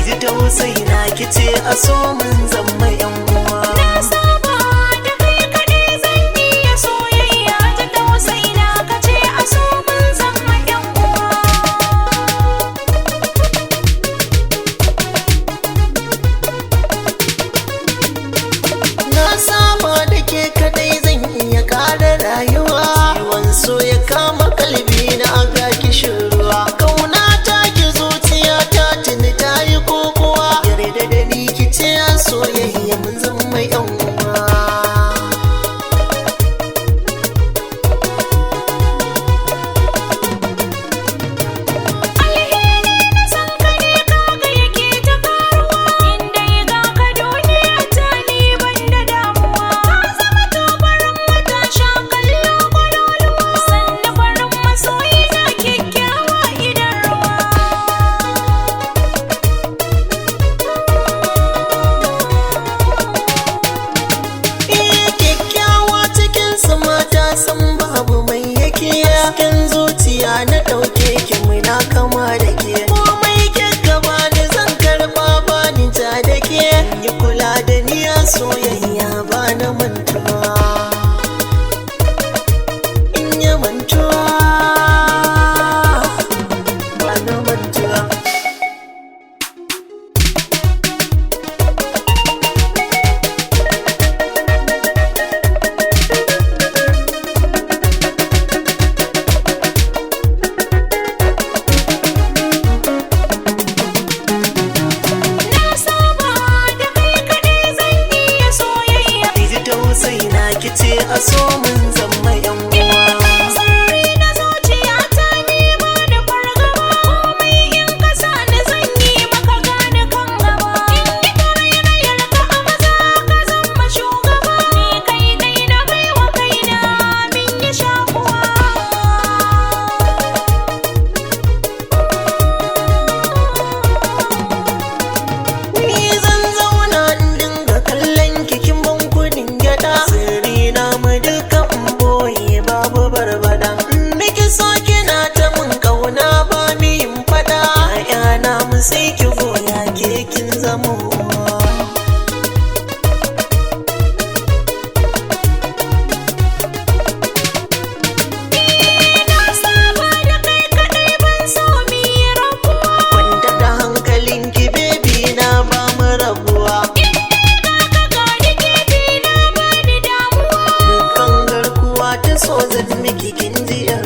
ji tausayi na kice a so mun zama yan uwa. Nasaba da kai kaɗai zan iya soyayya, ji tausayi na kace a so mun zama yan uwa. Nasaba da ke kaɗai zan iya ƙara rayuwa, ciwon so ya kama kalbi na ga kishin ruwa. Kauna ta ki zuciya ta tuni ta yi kokowa, yarda da ni kice a soyayya mun zama yan uwa. Alheri na san ka ne kaga yake ta karuwa, inda ya ga ka duniya ta ni ban da damuwa. Ka zama tobarin matasha kallo kwaloluwa, sannan farin masoyi na kyakkyawa idan ruwa. Kyakkyawa cikin su mata san babu mai yake, cikin zuciya na ɗauke ki muna kama da ke. Komai kika bani zan karɓa bani ja da ke, ki kula da ni a soyayya ba na mantuwa. In ya mantuwa ba na mantuwa. Nasaba da kai kaɗai zan iya soyayya, Ji tausayi na kice a so mun zama yan uwa. sirri na zuciya ta ni ba da fargaba, komai in ka sa ni zan yi maka gane kan gaba. In yi tarairayar ka a maza ka zama shugaba, ni kai dai na baiwa kaina min yi shakuwa. Ni zan zauna in dinga kallon kikin bankunin gyada, sirri na mu duka in boye babu barbada. Miki so kina ta mun kauna ba mi yin fada, ƴaƴana mu sai ki goya ke kin zama uwa. Nasaba da kai kaɗai ban so mi yi rabuwa, Kwanta da hankalin ki baby na ba mu rabuwa. ka gani gefe na ba ni damuwa. Kan garkuwa ta so zan miki kin ji yar